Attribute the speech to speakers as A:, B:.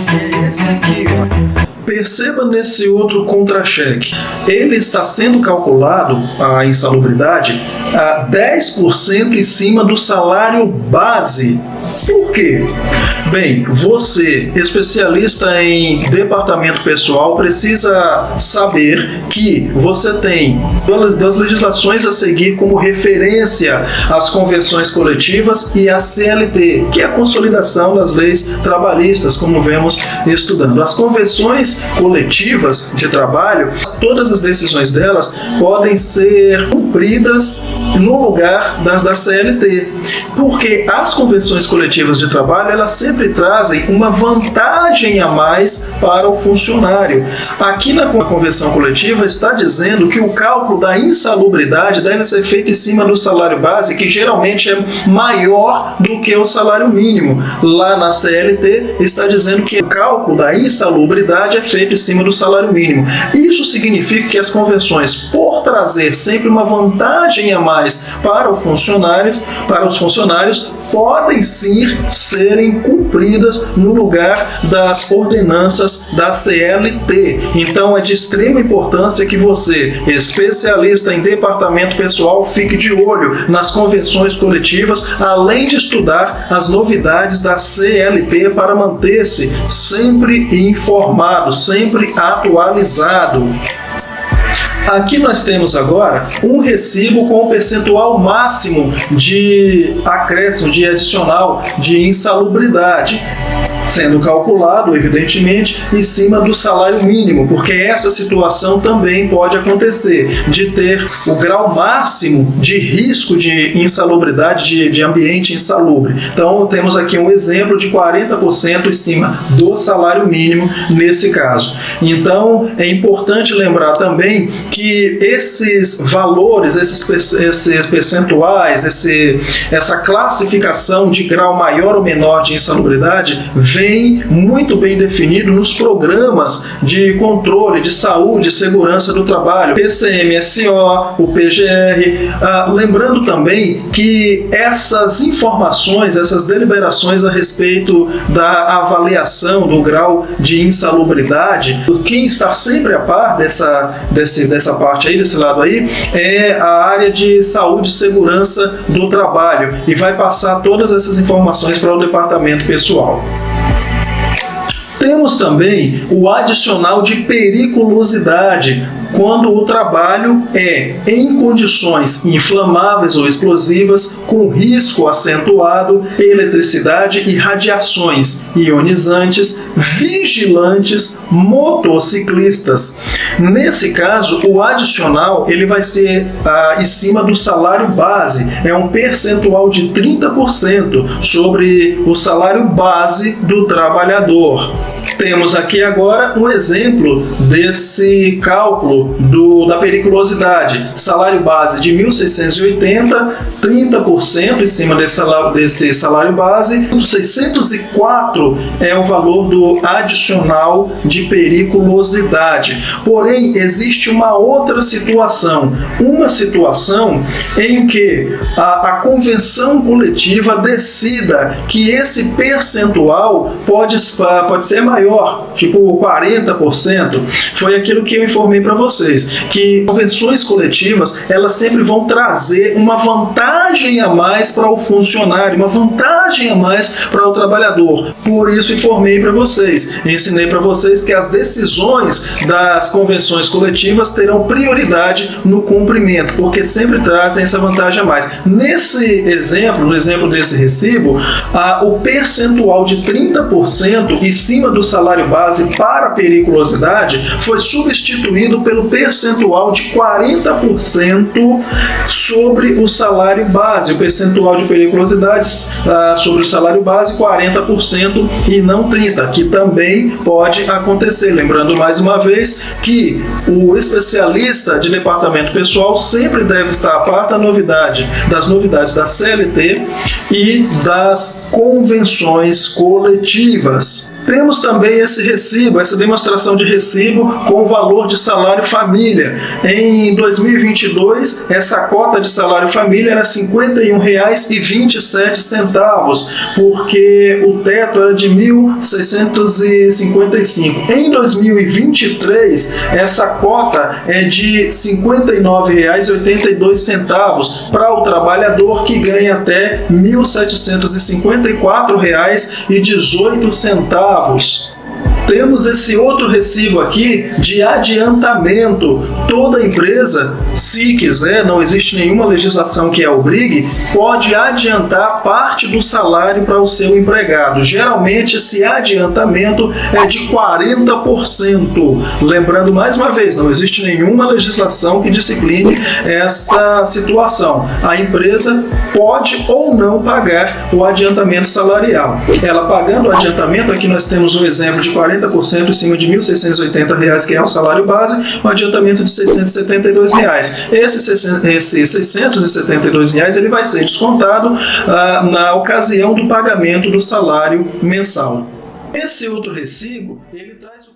A: Que é esse aqui, ó. Perceba nesse outro contra-cheque, ele está sendo calculado, a insalubridade, a 10% em cima do salário base. Por quê? Bem, você, especialista em departamento pessoal, precisa saber que você tem duas legislações a seguir como referência às convenções coletivas e a CLT, que é a consolidação das leis trabalhistas, como vemos estudando. As convenções coletivas de trabalho, todas as decisões delas podem ser cumpridas no lugar das da CLT, porque as convenções coletivas de trabalho, elas sempre trazem uma vantagem a mais para o funcionário. Aqui na convenção coletiva está dizendo que o cálculo da insalubridade deve ser feito em cima do salário base, que geralmente é maior do que o salário mínimo. Lá na CLT está dizendo que o cálculo da insalubridade é feito em cima do salário mínimo. Isso significa que as convenções, por trazer sempre uma vantagem a mais para os funcionários, podem sim serem cumpridas no lugar das ordenanças da CLT. Então é de extrema importância que você, especialista em departamento pessoal, fique de olho nas convenções coletivas, além de estudar as novidades da CLT para manter-se sempre informado, sempre atualizado. Aqui nós temos agora um recibo com o percentual máximo de acréscimo, de adicional de insalubridade, sendo calculado, evidentemente, em cima do salário mínimo, porque essa situação também pode acontecer, de ter o grau máximo de risco de insalubridade, de ambiente insalubre. Então, temos aqui um exemplo de 40% em cima do salário mínimo nesse caso. Então, é importante lembrar também que esses valores, esses percentuais, essa classificação de grau maior ou menor de insalubridade vem muito bem definido nos programas de controle de saúde e segurança do trabalho, PCMSO, o PGR. Lembrando também que essas informações, essas deliberações a respeito da avaliação do grau de insalubridade, quem está sempre a par dessa parte aí, desse lado aí, é a área de saúde e segurança do trabalho, e vai passar todas essas informações para o departamento pessoal. Temos também o adicional de periculosidade, quando o trabalho é em condições inflamáveis ou explosivas, com risco acentuado, eletricidade e radiações ionizantes, vigilantes, motociclistas. Nesse caso, o adicional ele vai ser em cima do salário base, é um percentual de 30% sobre o salário base do trabalhador. Temos aqui agora um exemplo desse cálculo da periculosidade. Salário base de 1.680, 30% em cima desse salário base. 604 é o valor do adicional de periculosidade. Porém, existe uma outra situação. Uma situação em que a convenção coletiva decida que esse percentual pode ser maior, tipo 40%. Foi aquilo que eu informei para vocês, que convenções coletivas, elas sempre vão trazer uma vantagem a mais para o funcionário, uma vantagem a mais para o trabalhador. Por isso informei para vocês, ensinei para vocês que as decisões das convenções coletivas terão prioridade no cumprimento, porque sempre trazem essa vantagem a mais. Nesse exemplo, no exemplo desse recibo, o percentual de 30% em cima do salário base para a periculosidade foi substituído pelo percentual de 40% sobre o salário base. O percentual de periculosidade sobre o salário base, 40% e não 30%, que também pode acontecer. Lembrando mais uma vez que o especialista de departamento pessoal sempre deve estar a par das novidades da CLT e das convenções coletivas. Temos Temos também esse recibo, essa demonstração de recibo com o valor de salário família. Em 2022, essa cota de salário família era R$ 51,27, porque o teto era de R$ 1.655. Em 2023, essa cota é de R$ 59,82 para o trabalhador que ganha até R$ 1.754,18. Temos esse outro recibo aqui de adiantamento. Toda empresa, se quiser, não existe nenhuma legislação que a obrigue, pode adiantar parte do salário para o seu empregado. Geralmente esse adiantamento é de 40%. Lembrando mais uma vez, não existe nenhuma legislação que discipline essa situação. A empresa pode ou não pagar o adiantamento salarial. Ela pagando o adiantamento, aqui nós temos um exemplo de 40% em cima de R$ 1.680, que é o salário base, um adiantamento de R$ 672. Esses R$ 672 ele vai ser descontado na ocasião do pagamento do salário mensal. Esse outro recibo, ele traz o